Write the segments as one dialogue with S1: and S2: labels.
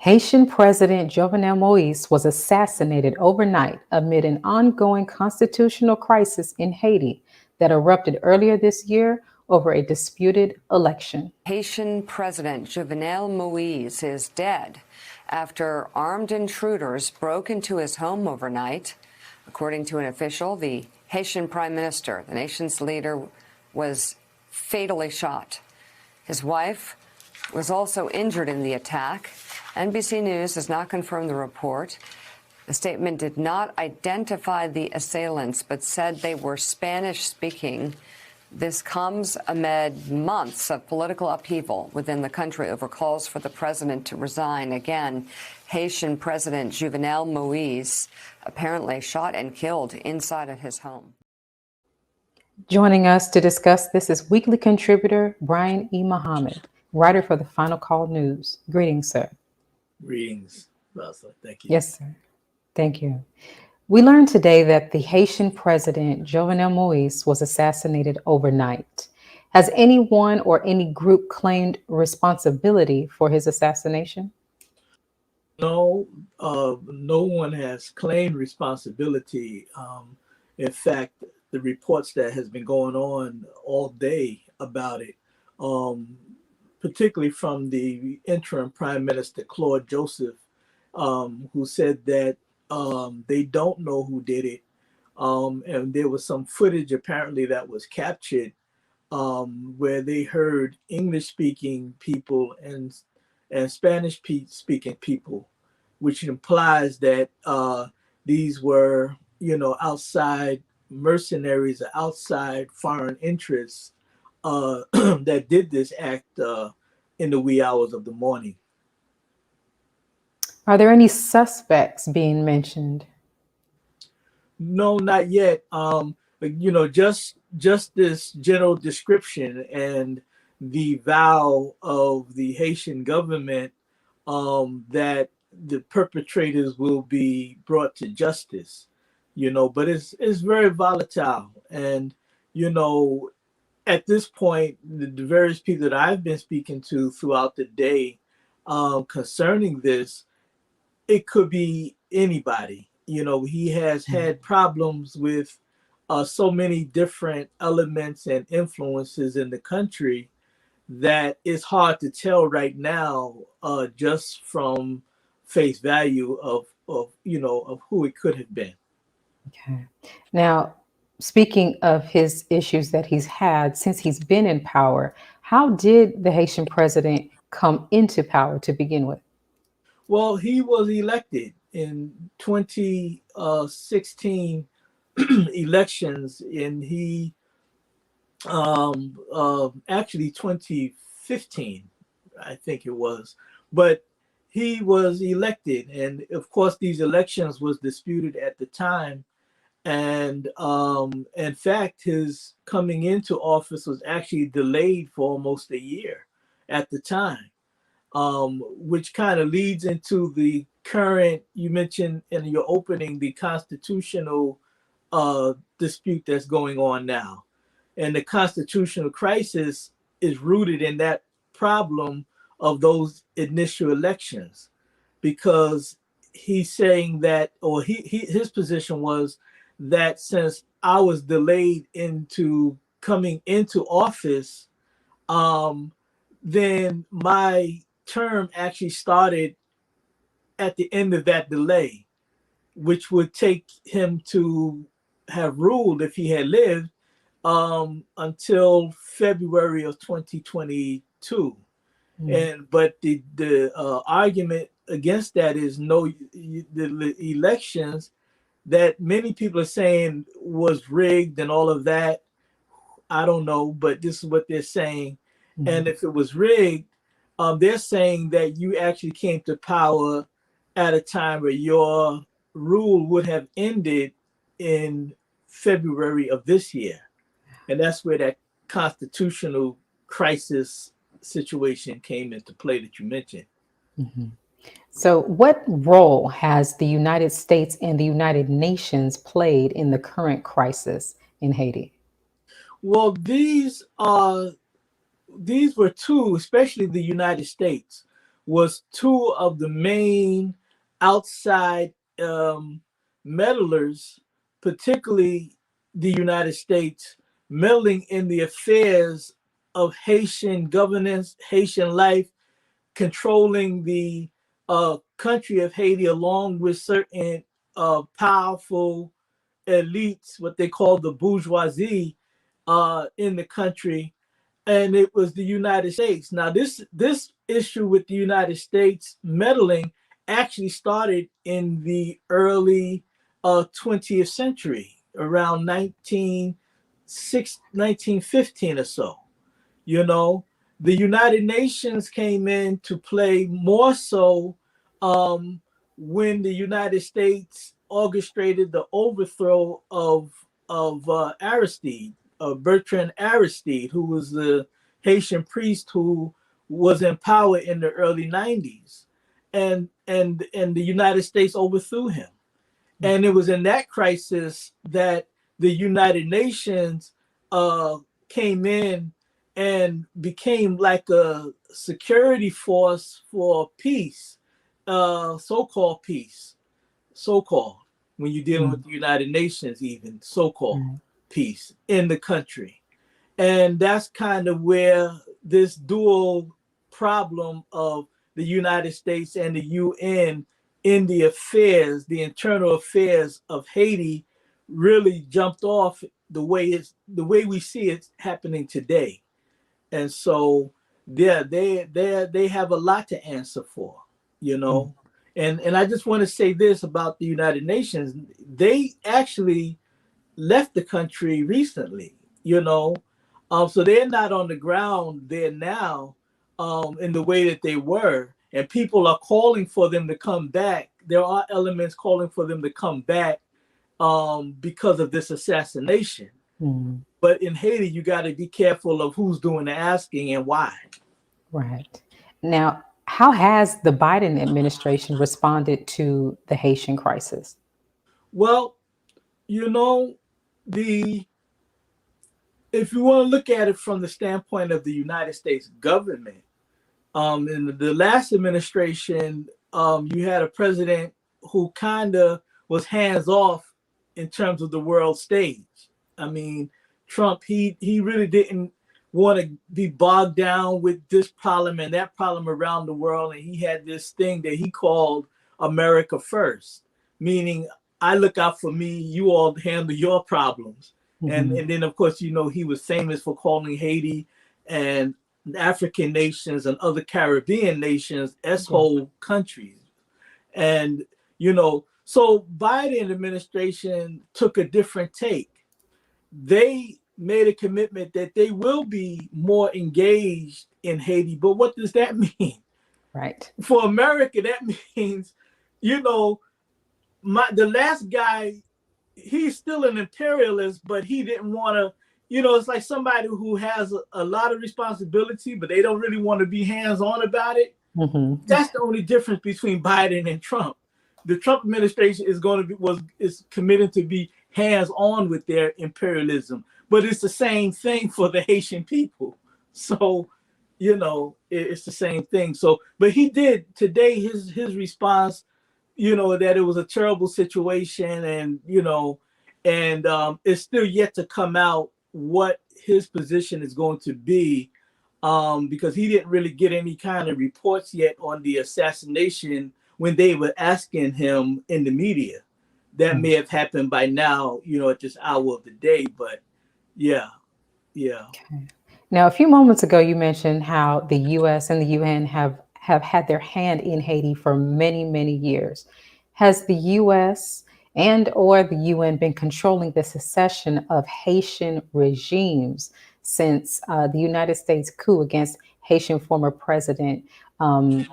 S1: Haitian President Jovenel Moise was assassinated overnight amid an ongoing constitutional crisis in Haiti that erupted earlier this year over a disputed election.
S2: Haitian President Jovenel Moise is dead after armed intruders broke into his home overnight. According to an official, the Haitian Prime Minister, the nation's leader, was fatally shot. His wife was also injured in the attack. NBC News has not confirmed the report. The statement did not identify the assailants, but said they were Spanish-speaking. This comes amid months of political upheaval within the country over calls for the president to resign. Again, Haitian President Jovenel Moise apparently shot and killed inside of his home.
S1: Joining us to discuss this is weekly contributor Brian E. Muhammad, writer for the Final Call News. Greetings, sir.
S3: Greetings, Rosalind. Thank you.
S1: Yes, sir. Thank you. We learned today that the Haitian president, Jovenel Moise, was assassinated overnight. Has anyone or any group claimed responsibility for his assassination?
S3: No, no one has claimed responsibility. In fact, the reports that has been going on all day about it, particularly from the interim Prime Minister Claude Joseph, who said that they don't know who did it. And there was some footage apparently that was captured where they heard English-speaking people and Spanish-speaking people, which implies that these were, outside mercenaries or outside foreign interests that did this act in the wee hours of the morning.
S1: Are there any suspects being mentioned?
S3: No, not yet. But just this general description and the vow of the Haitian government that the perpetrators will be brought to justice. But it's very volatile, and at this point, the various people that I've been speaking to throughout the day concerning this, it could be anybody. He has had problems with so many different elements and influences in the country that it's hard to tell right now, just from face value of who it could have been.
S1: Okay. Now, speaking of his issues that he's had since he's been in power, how did the Haitian president come into power to begin with?
S3: Well, he was elected in 2016 elections, and he actually 2015, I think it was, but he was elected, and of course these elections was disputed at the time, and in fact his coming into office was actually delayed for almost a year at the time, which kind of leads into the current, you mentioned in your opening, the constitutional dispute that's going on now. And the constitutional crisis is rooted in that problem of those initial elections, because he's saying that, or his position was that since I was delayed into coming into office, then my term actually started at the end of that delay, which would take him to have ruled, if he had lived, until February of 2022. But the argument against that is the elections that many people are saying was rigged and all of that. I don't know, but this is what they're saying. And if it was rigged, they're saying that you actually came to power at a time where your rule would have ended in February of this year. And that's where that constitutional crisis situation came into play that you mentioned.
S1: So what role has the United States and the United Nations played in the current crisis in Haiti?
S3: Well, these were two, especially the United States, was two of the main outside meddlers, particularly the United States, meddling in the affairs of Haitian governance, Haitian life, controlling the country of Haiti, along with certain powerful elites, what they call the bourgeoisie, in the country, and it was the United States. Now, this issue with the United States meddling actually started in the early 20th century, around 1915 or so. You know, the United Nations came in to play more so um, when the United States orchestrated the overthrow of Aristide, Bertrand Aristide, who was the Haitian priest who was in power in the early 90s, and the United States overthrew him. And it was in that crisis that the United Nations uh, came in and became like a security force for peace, so-called peace, so-called, when you're dealing with
S1: Mm.
S3: the United Nations, even so-called
S1: Right.
S3: peace in the country. And that's kind of where this dual problem of the United States and the UN in the affairs, the internal affairs of Haiti, really jumped off the way we see it happening today. And so, yeah, they have a lot to answer for, you
S1: Mm.
S3: know. And I just want to say this about the United Nations. They actually left the country recently, you know. So they're not on the ground there now, in the way that they were. And people are calling for them to come back. There are elements calling for them to come back because of this assassination.
S1: Mm.
S3: But in Haiti, you got to be careful of who's doing the asking and why.
S1: Right. Now, how has the Biden administration responded to the Haitian crisis?
S3: Well, you know, the if you want to look at it from the standpoint of the United States government, in the last administration, you had a president who kind of was hands off in terms of the world stage. I mean, Trump, he really didn't want to be bogged down with this problem and that problem around the world, and he had this thing that he called America First, meaning I look out for me, you all handle your problems.
S1: Hmm.
S3: And then of course, you know, he was famous for calling Haiti and African nations and other Caribbean nations as
S1: Yeah.
S3: whole countries. And, you know, so Biden administration took a different take. They made a commitment that they will be more engaged in Haiti. But what does that mean?
S1: Right.
S3: For America, that means, you know, the last guy, he's still an imperialist, but he didn't want to, you know, it's like somebody who has a lot of responsibility, but they don't really want to be hands on about it.
S1: Hmm.
S3: That's the only difference between Biden and Trump. The Trump administration is going to be is committed to be hands on with their imperialism, but it's the same thing for the Haitian people. So, you know, it's the same thing. So, but he did today. His response, you know, that it was a terrible situation, and you know, and it's still yet to come out what his position is going to be, because he didn't really get any kind of reports yet on the assassination when they were asking him in the media. That may have happened by now, you know, at this hour of the day. But yeah, yeah.
S1: Okay. Now, a few moments ago, you mentioned how the U.S. and the UN have had their hand in Haiti for many, many years. Has the U.S. and or the UN been controlling the secession of Haitian regimes since the United States coup against Haitian former president, um,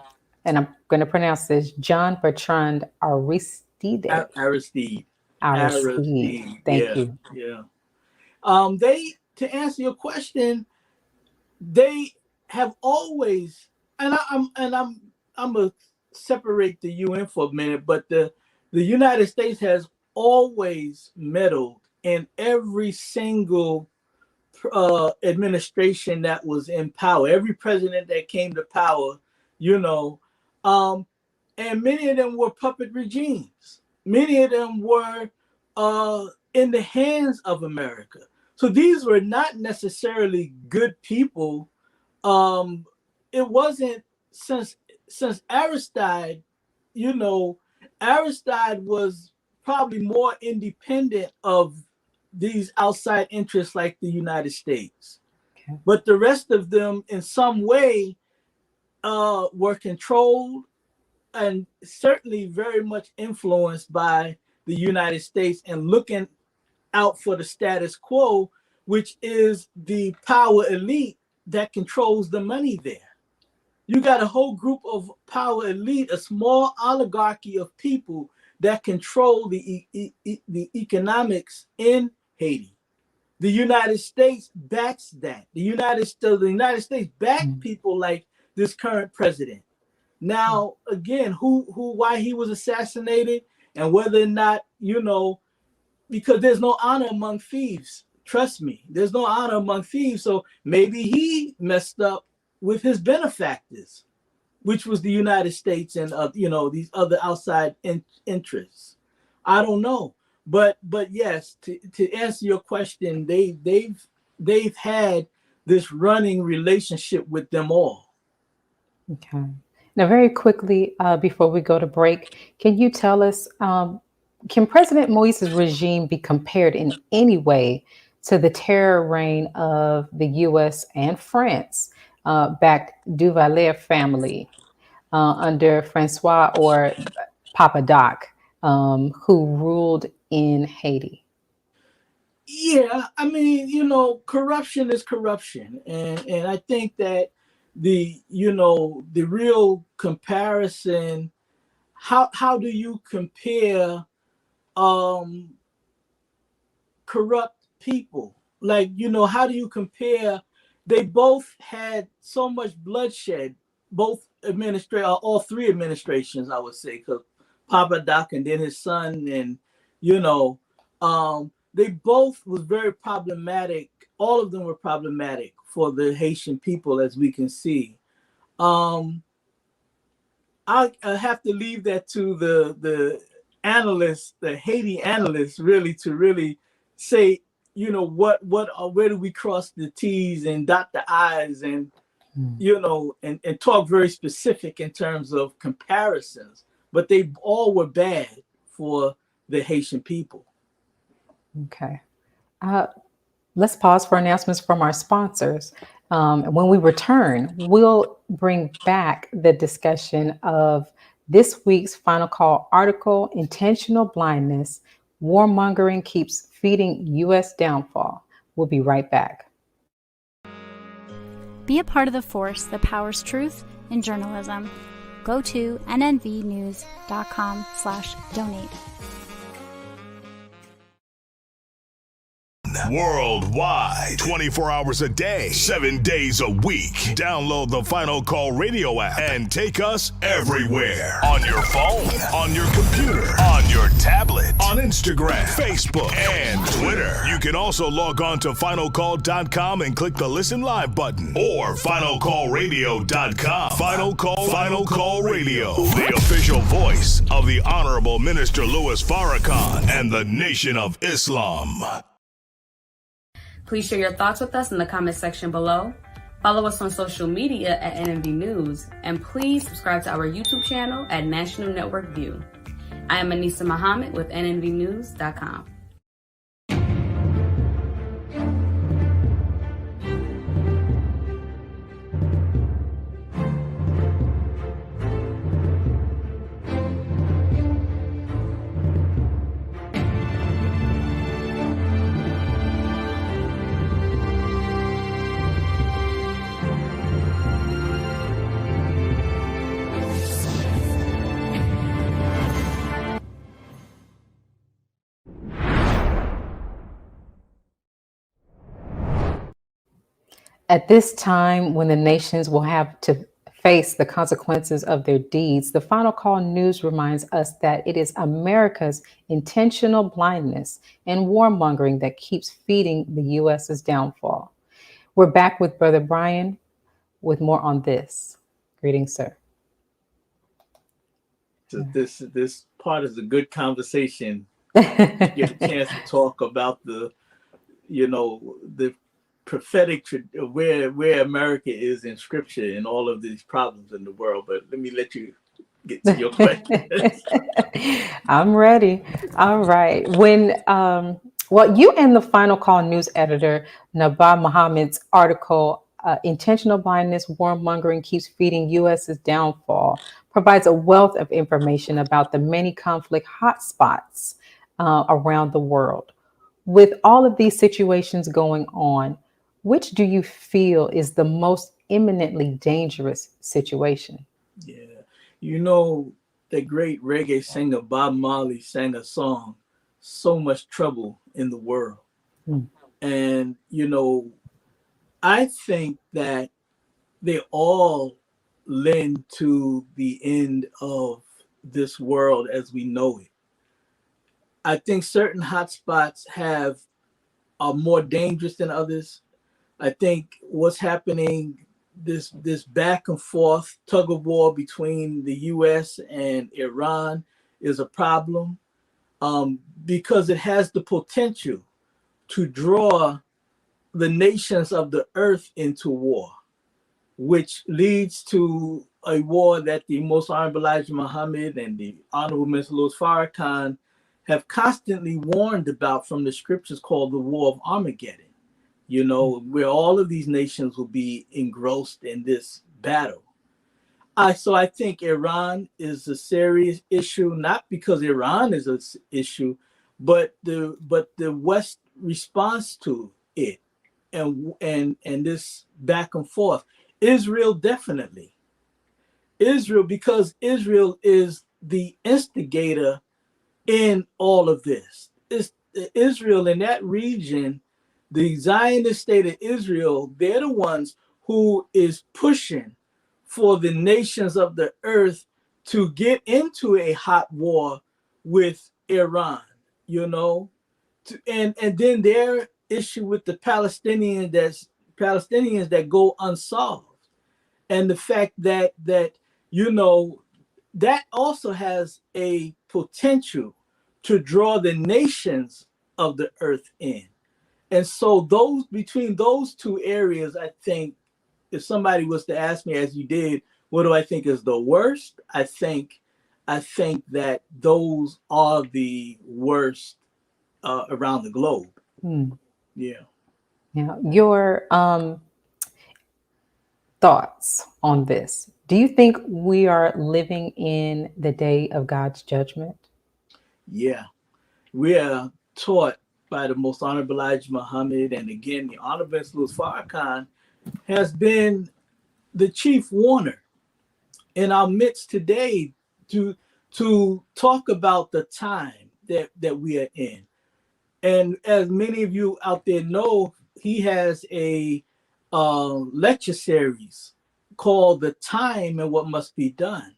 S1: and I'm going to pronounce this, John Bertrand Aristide?
S3: Aristide,
S1: Aristide.
S3: Aristide.
S1: Thank
S3: Yeah,
S1: you.
S3: yeah. They To answer your question, they have always, I'm gonna separate the UN for a minute, but the United States has always meddled in every single administration that was in power. Every president that came to power, you know. Um, and many of them were puppet regimes. Many of them were in the hands of America. So these were not necessarily good people. Um, it wasn't since Aristide, you know, Aristide was probably more independent of these outside interests like the United States.
S1: Okay.
S3: But the rest of them, in some way, were controlled and certainly very much influenced by the United States and looking out for the status quo, which is the power elite that controls the money there. You got a whole group of power elite, a small oligarchy of people that control the economics in Haiti. The United States backs that. The United States backed people like this current president. Now, again, why he was assassinated and whether or not, because there's no honor among thieves. Trust me, there's no honor among thieves. So maybe he messed up with his benefactors, which was the United States and these other outside interests. I don't know, but yes, to answer your question, they've had this running relationship with them all.
S1: Okay. Now, very quickly, before we go to break, can you tell us, can President Moise's regime be compared in any way to the terror reign of the U.S. and France backed Duvalier family under Francois or Papa Doc, who ruled in Haiti?
S3: Yeah, I mean, corruption is corruption, and I think that the real comparison, how do you compare um corrupt people? Like, how do you compare? They both had so much bloodshed, both all three administrations, I would say, because Papa Doc and then his son, and they both was very problematic. All of them were problematic for the Haitian people, as we can see. Um, I have to leave that to the analysts, the Haiti analysts, really to really say, where do we cross the T's and dot the I's, and and talk very specific in terms of comparisons. But they all were bad for the Haitian people.
S1: Okay. Let's pause for announcements from our sponsors. When we return, we'll bring back the discussion of this week's Final Call article, Intentional Blindness, Warmongering Keeps Feeding U.S. Downfall. We'll be right back.
S4: Be a part of the force that powers truth in journalism. Go to nnvnews.com/donate.
S5: Worldwide, 24 hours a day, 7 days a week. Download the Final Call radio app and take us everywhere. On your phone, on your computer, on your tablet, on Instagram, Facebook, and Twitter. You can also log on to finalcall.com and click the Listen Live button, or finalcallradio.com. Final Call Radio, the official voice of the Honorable Minister Louis Farrakhan and the Nation of Islam.
S6: Please share your thoughts with us in the comment section below. Follow us on social media at NNV News, and please subscribe to our YouTube channel at National Network View. I am Anissa Muhammad with nnvnews.com.
S1: At this time, when the nations will have to face the consequences of their deeds, the Final Call News reminds us that it is America's intentional blindness and warmongering that keeps feeding the U.S.'s downfall. We're back with Brother Brian with more on this. Greetings, sir.
S3: This part is a good conversation. Get a chance to talk about the prophetic where America is in scripture and all of these problems in the world. But let me let you get to your question.
S1: I'm ready. All right. Well, you and the Final Call news editor, Nabab Mohammed's article, Intentional Blindness, Warmongering Keeps Feeding U.S.'s Downfall, provides a wealth of information about the many conflict hotspots around the world. With all of these situations going on, which do you feel is the most imminently dangerous situation?
S3: Yeah, you know, the great reggae singer Bob Marley sang a song, "So Much Trouble in the World,"
S1: Hmm.
S3: and I think that they all lend to the end of this world as we know it. I think certain hotspots are more dangerous than others. I think what's happening, this back and forth tug of war between the U.S. and Iran, is a problem, because it has the potential to draw the nations of the earth into war, which leads to a war that the Most Honorable Elijah Muhammad and the Honorable Mr. Louis Farrakhan have constantly warned about from the scriptures, called the War of Armageddon, where all of these nations will be engrossed in this battle. So I think Iran is a serious issue, not because Iran is an issue, but the West response to it, and this back and forth. Israel, definitely. Israel, because Israel is the instigator in all of this. It's Israel in that region, the Zionist state of Israel, they're the ones who is pushing for the nations of the earth to get into a hot war with Iran, and then their issue with the Palestinians that go unsolved, and the fact that you know that also has a potential to draw the nations of the earth in. And so those between those two areas, I think, if somebody was to ask me, as you did, what do I think is the worst? I think that those are the worst around the globe.
S1: Hmm.
S3: Yeah.
S1: Yeah. Your thoughts on this. Do you think we are living in the day of God's judgment?
S3: Yeah. We are taught by the Most Honorable Elijah Muhammad, and again, the Honorable Louis Farrakhan has been the chief warner in our midst today to talk about the time that we are in. And as many of you out there know, he has a lecture series called "The Time and What Must Be Done."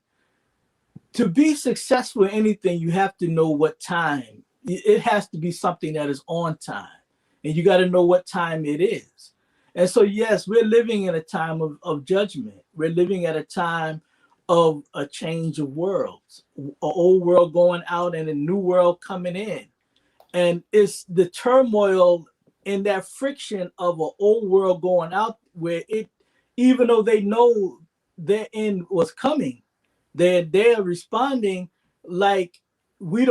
S3: To be successful in anything, you have to know what time. It has to be something that is on time, and you got to know what time it is. And so, yes, we're living in a time of judgment. We're living at a time of a change of worlds, an old world going out and a new world coming in. And it's the turmoil in that friction of an old world going out, where it, even though they know their end was coming, they're responding like, we're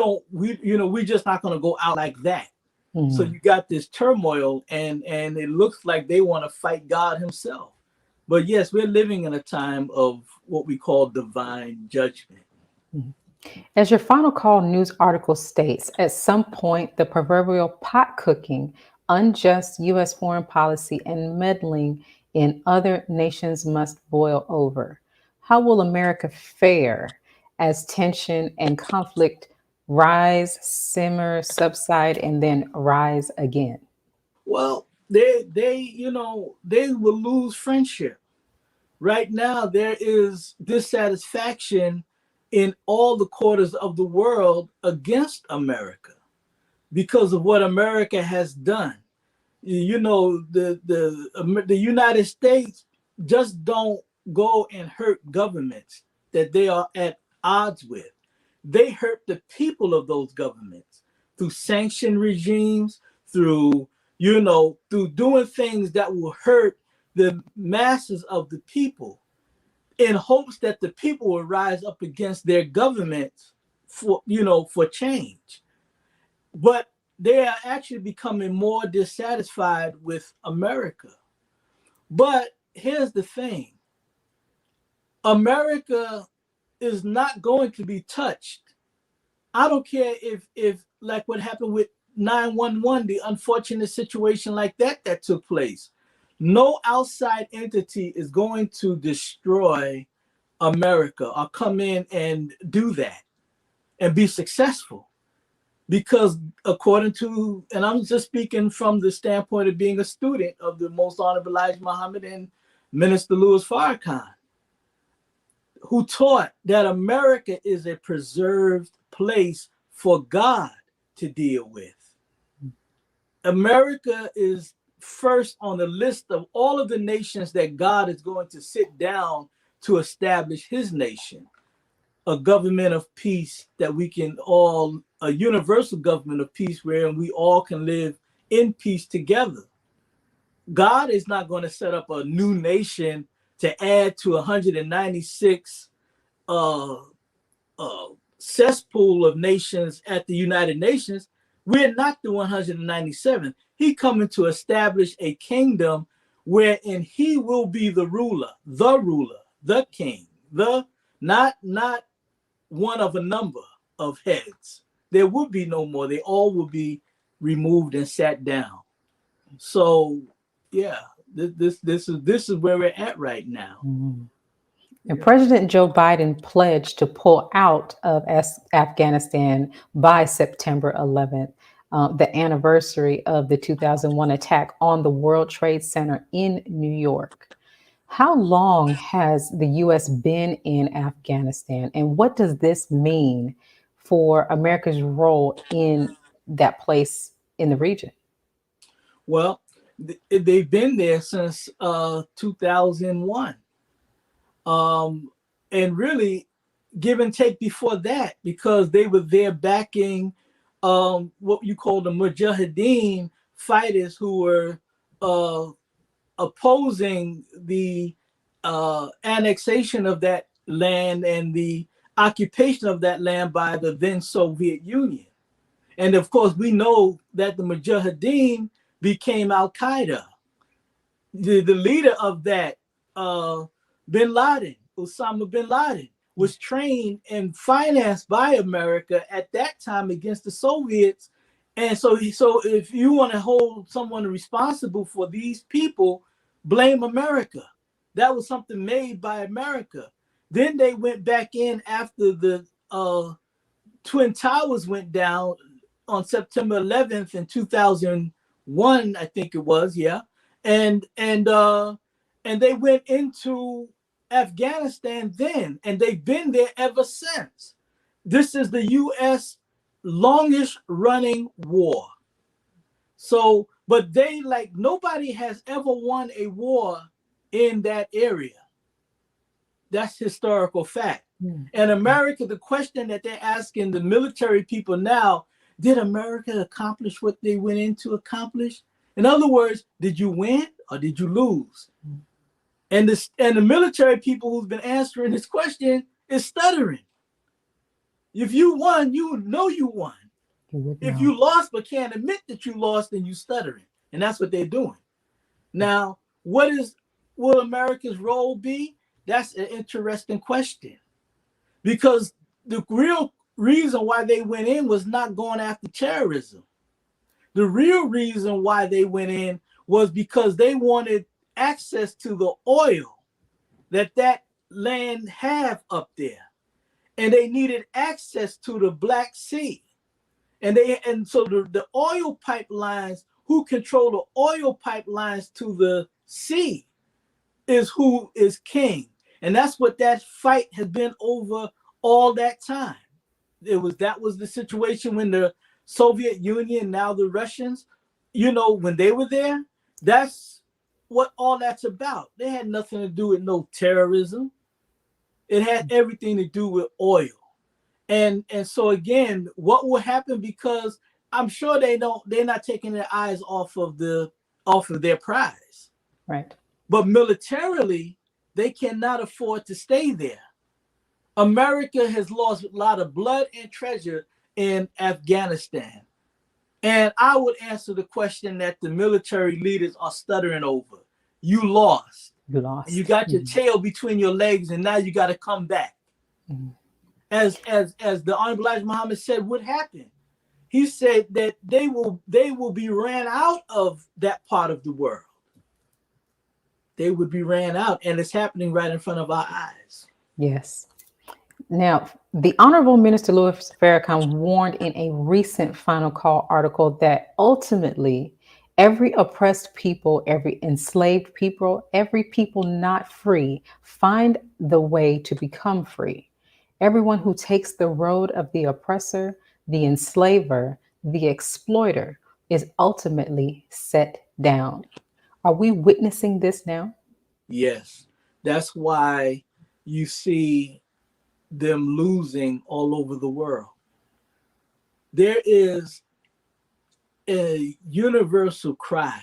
S3: just not going to go out like that. So
S1: Mhm.
S3: you got this turmoil, and it looks like they want to fight God himself. But yes, we're living in a time of what we call divine judgment.
S1: Mhm. As your Final Call news article states, at some point, the proverbial pot cooking, unjust U.S. foreign policy, and meddling in other nations must boil over. How will America fare as tension and conflict rise, simmer, subside, and then rise again?
S3: Well, they will lose friendship. Right now, there is dissatisfaction in all the quarters of the world against America because of what America has done. The United States just don't go and hurt governments that they are at odds with. they hurt the people of those governments through sanction regimes, through, through doing things that will hurt the masses of the people, in hopes that the people will rise up against their governments for change. But they are actually becoming more dissatisfied with America. But here's the thing. America is not going to be touched. I don't care if like what happened with 911, the unfortunate situation like that took place. No outside entity is going to destroy America or come in and do that and be successful. Because according to, and I'm just speaking from the standpoint of being a student of the Most Honorable Elijah Muhammad and Minister Louis Farrakhan, who taught that America is a preserved place for God to deal with. America is first on the list of all of the nations that God is going to sit down to establish his nation, a government of peace that we can all, a universal government of peace wherein we all can live in peace together. God is not going to set up a new nation to add to 196 cesspool of nations at the United Nations. We're not the 197. He coming to establish a kingdom wherein he will be the ruler, the king, the not one of a number of heads. There will be no more. They all will be removed and sat down. So yeah, this is where we're at right now.
S1: Mm-hmm. And President Joe Biden pledged to pull out of Afghanistan by September 11th, the anniversary of the 2001 attack on the World Trade Center in New York. How long has the U.S. been in Afghanistan, and what does this mean for America's role in that place in the region?
S3: Well, they've been there since 2001. And really give and take before that, because they were there backing what you call the Mujahideen fighters who were opposing the annexation of that land and the occupation of that land by the then Soviet Union. And of course, we know that the Mujahideen became Al-Qaeda. The leader of that, bin Laden, Osama bin Laden, was trained and financed by America at that time against the Soviets. And so if you want to hold someone responsible for these people, blame America. That was something made by America. Then they went back in after the Twin Towers went down on September 11th in 2001, I think it was, yeah. And they went into Afghanistan then, and they've been there ever since. This is the U.S. longest running war. So, but they, like, nobody has ever won a war in that area. That's historical fact. And America, the question that they're asking the military people now, did America accomplish what they went in to accomplish? In other words, did you win or did you lose? And the military people who've been answering this question is stuttering. If you won, you know you won. If you lost but can't admit that you lost, then you stuttering. And that's what they're doing. Now, will America's role be? That's an interesting question. Because the real reason why they went in was not going after terrorism. The real reason why they went in was because they wanted access to the oil that land have up there. And they needed access to the Black Sea. And so the oil pipelines, who control the oil pipelines to the sea is who is king. And that's what that fight has been over all that time. That was the situation when the Soviet Union, now the Russians, when they were there, that's what all that's about. They had nothing to do with no terrorism. It had everything to do with oil. And so again, what will happen, because I'm sure they're not taking their eyes off of their prize.
S1: Right.
S3: But militarily, they cannot afford to stay there. America has lost a lot of blood and treasure in Afghanistan. And I would answer the question that the military leaders are stuttering over. You lost.
S1: You lost.
S3: You got your tail between your legs, and now you got to come back. As the Honorable Elijah Muhammad said would happen. He said that they will be ran out of that part of the world. They would be ran out, and it's happening right in front of our eyes.
S1: Yes. Now, the Honorable Minister Louis Farrakhan warned in a recent Final Call article that ultimately every oppressed people, every enslaved people, every people not free, find the way to become free. Everyone who takes the road of the oppressor, the enslaver, the exploiter is ultimately set down. Are we witnessing this now?
S3: Yes. That's why you see them losing all over the world. There is a universal cry,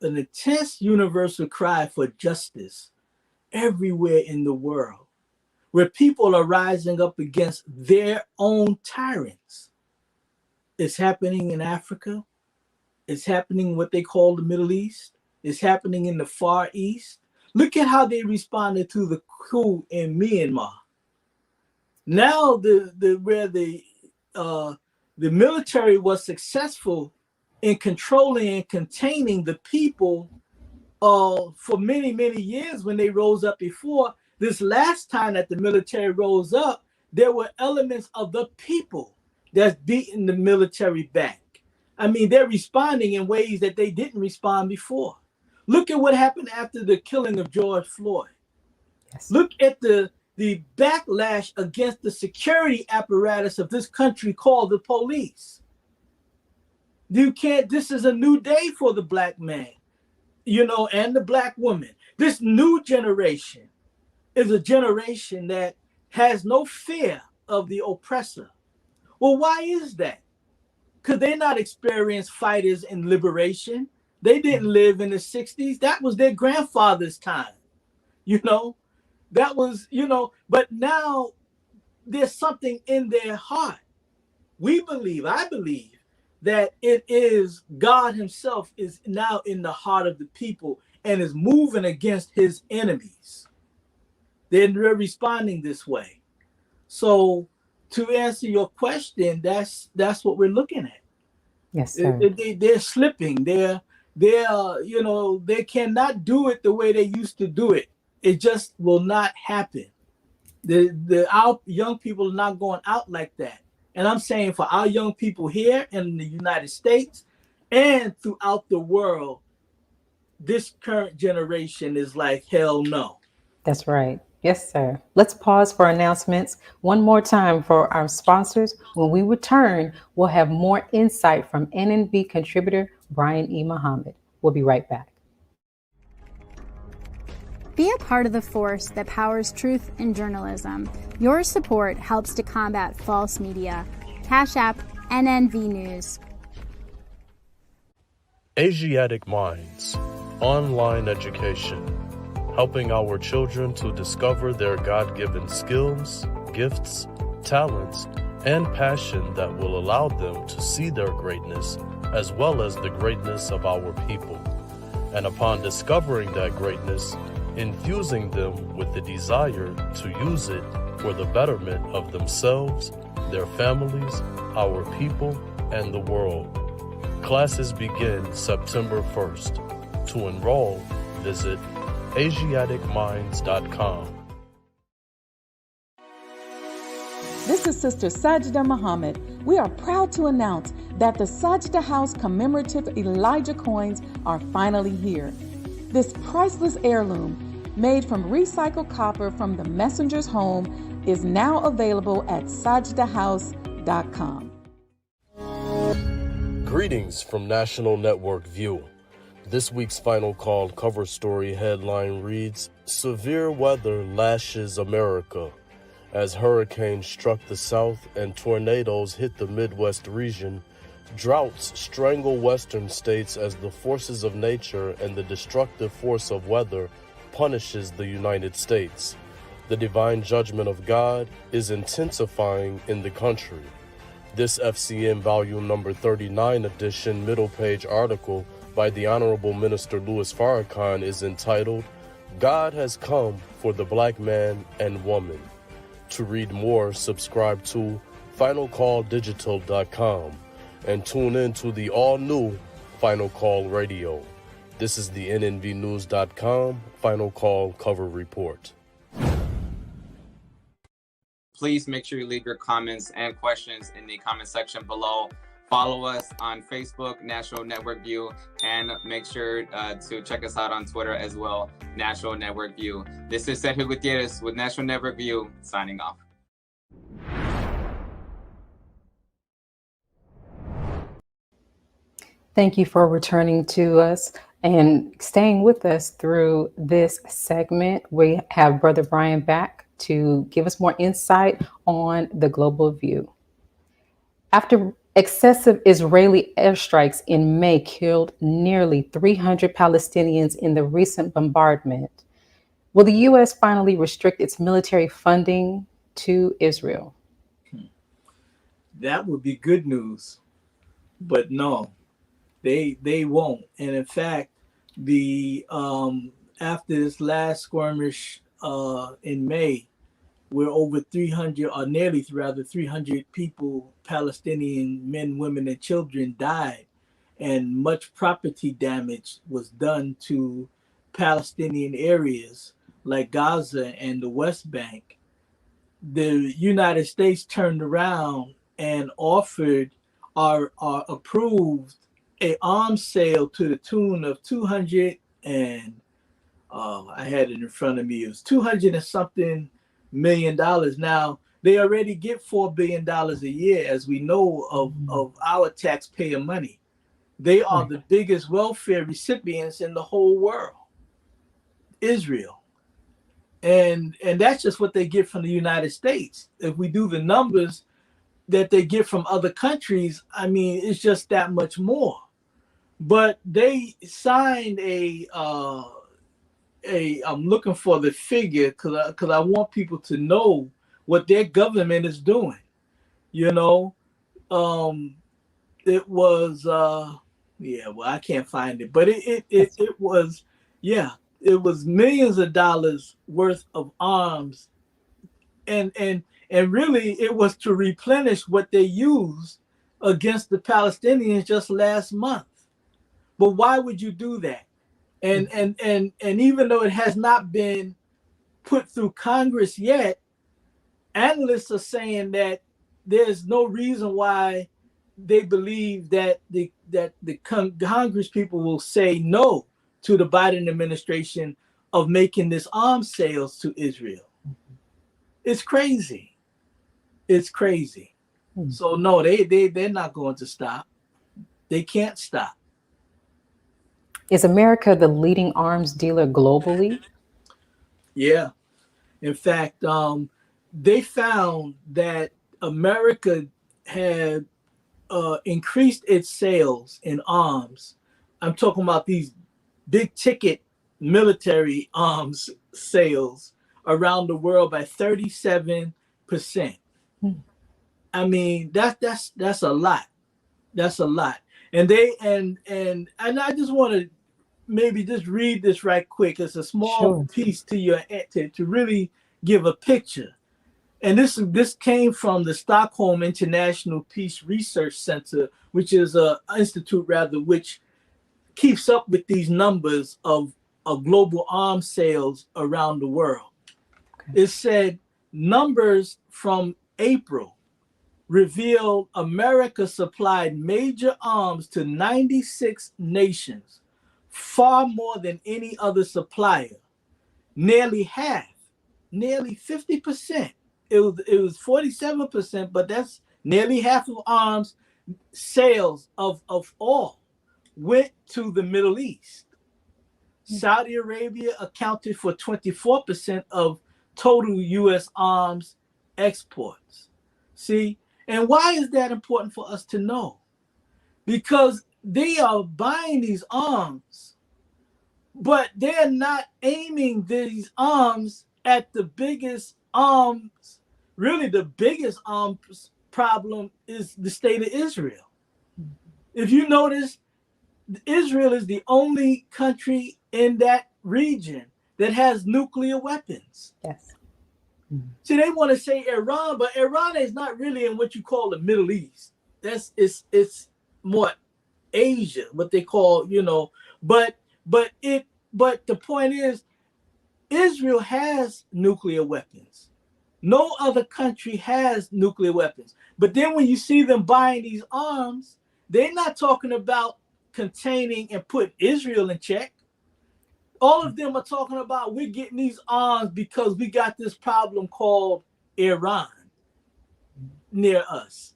S3: an intense universal cry for justice everywhere in the world, where people are rising up against their own tyrants. It's happening in Africa. It's happening in what they call the Middle East. It's happening in the Far East. Look at how they responded to the coup in Myanmar. Now where the military was successful in controlling and containing the people for many, many years when they rose up before. This last time that the military rose up, there were elements of the people that's beating the military back. I mean, they're responding in ways that they didn't respond before. Look at what happened after the killing of George Floyd.
S1: Yes.
S3: Look at the backlash against the security apparatus of this country called the police. This is a new day for the black man, and the black woman. This new generation is a generation that has no fear of the oppressor. Well, why is that? Because they're not experienced fighters in liberation. They didn't live in the 60s. That was their grandfather's time. That was, but now there's something in their heart. I believe that it is God himself is now in the heart of the people and is moving against his enemies. They're responding this way. So to answer your question, that's what we're looking at.
S1: Yes, sir.
S3: They're slipping. They cannot do it the way they used to do it. It just will not happen. Our young people are not going out like that. And I'm saying for our young people here in the United States and throughout the world, this current generation is like, hell no.
S1: That's right. Yes, sir. Let's pause for announcements one more time for our sponsors. When we return, we'll have more insight from NNV contributor Brian E. Muhammad. We'll be right back.
S4: Be a part of the force that powers truth in journalism. Your support helps to combat false media. Cash App NNV News.
S7: Asiatic Minds, online education, helping our children to discover their God-given skills, gifts, talents, and passion that will allow them to see their greatness as well as the greatness of our people. And upon discovering that greatness, infusing them with the desire to use it for the betterment of themselves, their families, our people, and the world. Classes begin September 1st. To enroll, visit AsiaticMinds.com.
S8: This is Sister Sajda Muhammad. We are proud to announce that the Sajda House commemorative Elijah coins are finally here. This priceless heirloom, made from recycled copper from the messenger's home, is now available at sajdahouse.com.
S7: Greetings from National Network View. This week's Final Call cover story headline reads, "Severe Weather Lashes America," As hurricanes struck the south and tornadoes hit the Midwest region, droughts strangle western states as the forces of nature and the destructive force of weather punishes the United States. The divine judgment of God is intensifying in the country. This FCM volume number 39 edition middle page article by the Honorable Minister Louis Farrakhan is entitled, God Has Come for the Black Man and Woman. To read more, subscribe to finalcalldigital.com and tune in to the all-new Final Call Radio. This is the nnvnews.com Final Call cover report.
S9: Please make sure you leave your comments and questions in the comment section below. Follow us on Facebook, National Network View, and make sure to check us out on Twitter as well, National Network View. This is Sergio Gutierrez with National Network View, signing off.
S1: Thank you for returning to us and staying with us through this segment. We have Brother Brian back to give us more insight on the global view. After excessive Israeli airstrikes in May killed nearly 300 Palestinians in the recent bombardment, will the U.S. finally restrict its military funding to Israel?
S3: That would be good news, but no, they won't. And in fact, the after this last skirmish in May, where over 300, or nearly rather 300 people, Palestinian men, women, and children died, and much property damage was done to Palestinian areas like Gaza and the West Bank. The United States turned around and offered or approved a arms sale to the tune of 200 and I had it in front of me. It was 200 and something $million. Now they already get $4 billion a year, as we know, of our taxpayer money. They are the biggest welfare recipients in the whole world, Israel. And that's just what they get from the United States. If we do the numbers that they get from other countries, I mean, it's just that much more. But they signed I'm looking for the figure because I want people to know what their government is doing. You know, it was I can't find it, but it was it was millions of dollars worth of arms, and really it was to replenish what they used against the Palestinians just last month. But why would you do that? And even though it has not been put through Congress yet, analysts are saying that there's no reason why they believe that the Congress people will say no to the Biden administration of making this arms sales to Israel. It's crazy. It's crazy. So no, they're not going to stop. They can't stop.
S1: Is America the leading arms dealer globally?
S3: Yeah. In fact, they found that America had increased its sales in arms. I'm talking about these big ticket military arms sales around the world by 37%. I mean, that's a lot. That's a lot. And and I just want to maybe just read this right quick. It's a small piece to really give a picture. And this came from the Stockholm International Peace Research Center, which is an institute which keeps up with these numbers of global arms sales around the world. It said numbers from April revealed America supplied major arms to 96 nations, far more than any other supplier. Nearly half, nearly 50%. It was 47%, but that's nearly half of arms sales of all went to the Middle East. Saudi Arabia accounted for 24% of total U.S. arms exports. See, and why is that important for us to know? Because they are buying these arms, but they're not aiming these arms at the biggest arms. Really, the biggest arms problem is the state of Israel. If you notice, Israel is the only country in that region that has nuclear weapons.
S1: Yes.
S3: See, they want to say Iran, but Iran is not really in what you call the Middle East. It's more Asia, what they call, but the point is, Israel has nuclear weapons. No other country has nuclear weapons. But then when you see them buying these arms, they're not talking about containing and putting Israel in check. All of them are talking about, we're getting these arms because we got this problem called Iran near us.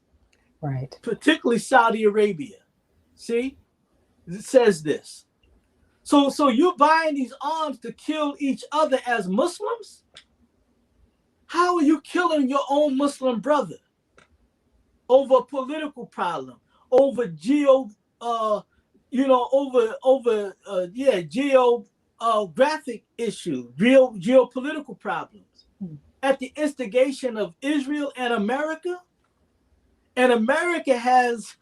S1: Right.
S3: Particularly Saudi Arabia. See? It says this. So you're buying these arms to kill each other as Muslims? How are you killing your own Muslim brother over a political problem, over geographic issue, real geopolitical problems, at the instigation of Israel and America? And America has,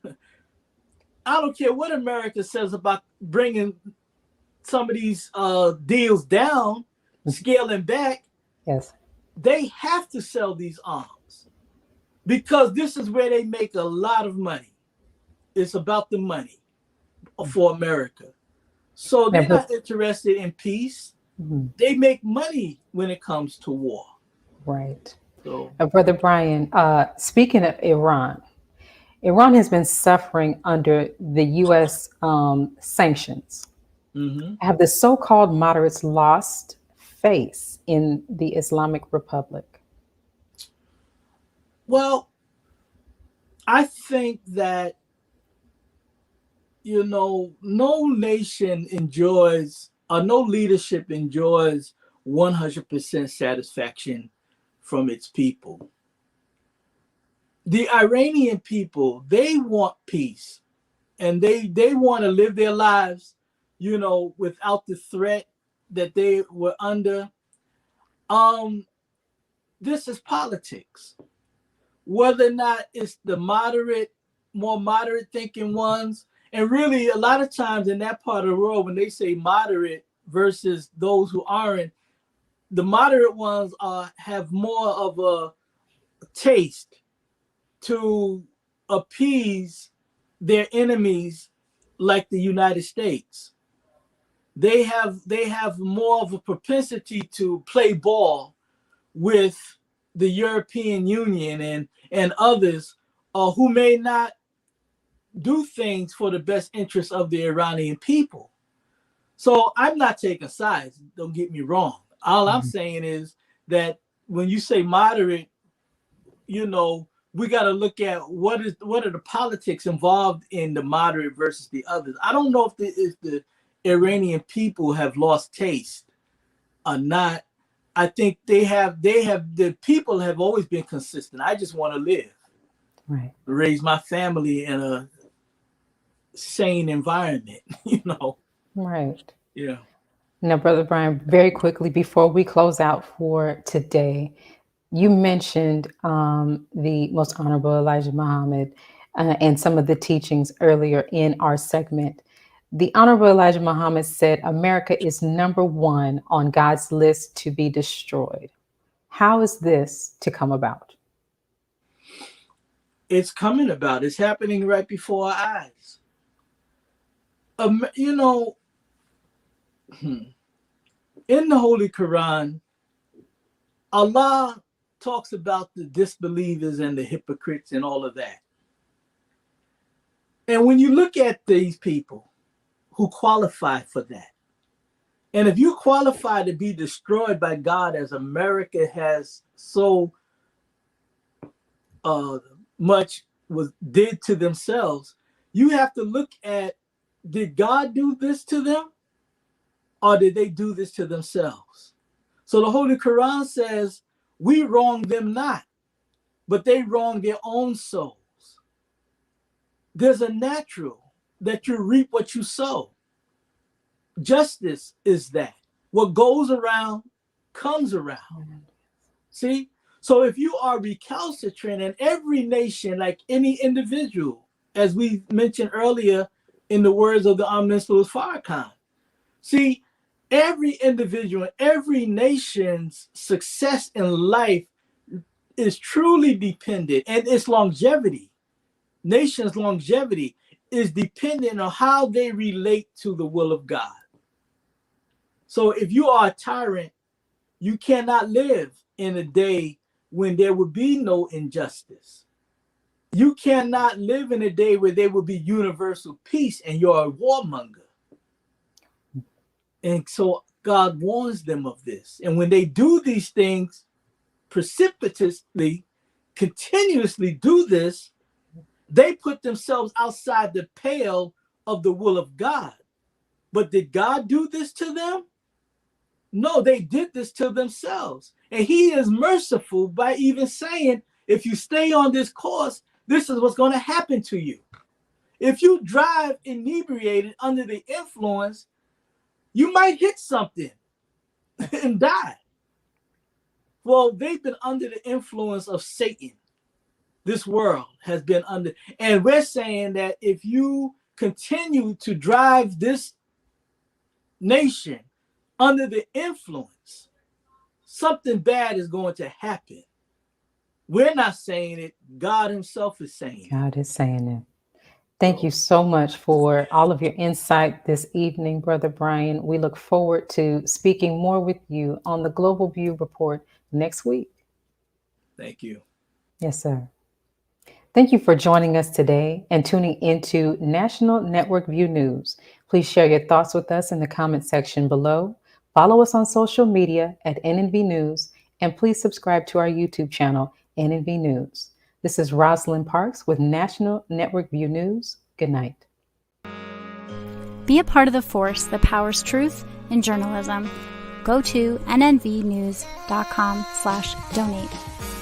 S3: I don't care what America says about bringing some of these deals down, scaling back.
S1: Yes.
S3: They have to sell these arms because this is where they make a lot of money. It's about the money for America. So they're not interested in peace. Mm-hmm. They make money when it comes to war.
S1: Right.
S3: So,
S1: Brother Brian, speaking of Iran, Iran has been suffering under the U.S. Sanctions. Mm-hmm. Have the so-called moderates lost faith in the Islamic Republic?
S3: Well, I think that, no nation enjoys, or no leadership enjoys 100% satisfaction from its people. The Iranian people, they want peace, and they want to live their lives, without the threat that they were under. This is politics. Whether or not it's the more moderate thinking ones, and really a lot of times in that part of the world, when they say moderate versus those who aren't, the moderate ones have more of a taste to appease their enemies, like the United States. They have more of a propensity to play ball with the European Union and others who may not do things for the best interest of the Iranian people. So I'm not taking sides, don't get me wrong. All I'm saying is that when you say moderate, we got to look at what are the politics involved in the moderate versus the others. I don't know if the Iranian people have lost taste or not. I think the people have always been consistent. I just want to live,
S1: right,
S3: raise my family in a sane environment,
S1: Right.
S3: Yeah.
S1: Now, Brother Brian, very quickly before we close out for today, you mentioned the Most Honorable Elijah Muhammad and some of the teachings earlier in our segment. The Honorable Elijah Muhammad said America is number one on God's list to be destroyed. How is this to come about?
S3: It's coming about. It's happening right before our eyes. In the Holy Quran, Allah talks about the disbelievers and the hypocrites and all of that. And when you look at these people who qualify for that, and if you qualify to be destroyed by God as America has so much did to themselves, you have to look at, did God do this to them? Or did they do this to themselves? So the Holy Quran says, we wrong them not. but they wrong their own souls. There's a natural that you reap what you sow. Justice is that. What goes around comes around. See? So if you are recalcitrant, and every nation, like any individual, as we mentioned earlier in the words of the Omniscient Louis Farrakhan, see, every individual, every nation's success in life is truly dependent, and its longevity, nation's longevity, is dependent on how they relate to the will of God. So if you are a tyrant, you cannot live in a day when there will be no injustice. You cannot live in a day where there will be universal peace and you're a warmonger. And so God warns them of this. And when they do these things precipitously, continuously do this, they put themselves outside the pale of the will of God. But did God do this to them? No, they did this to themselves. And he is merciful by even saying, if you stay on this course, this is what's going to happen to you. If you drive inebriated under the influence, you might hit something and die. Well, they've been under the influence of Satan. This world has been under, and we're saying that if you continue to drive this nation under the influence, something bad is going to happen. We're not saying it. God himself is saying it.
S1: God is saying it. Thank you so much for all of your insight this evening, Brother Brian. We look forward to speaking more with you on the Global View Report next week.
S3: Thank you.
S1: Yes, sir. Thank you for joining us today and tuning into National Network View News. Please share your thoughts with us in the comment section below. Follow us on social media at NNV News, and please subscribe to our YouTube channel, NNV News. This is Rosalind Parks with National Network View News. Good night.
S4: Be a part of the force that powers truth in journalism. Go to nnvnews.com/donate.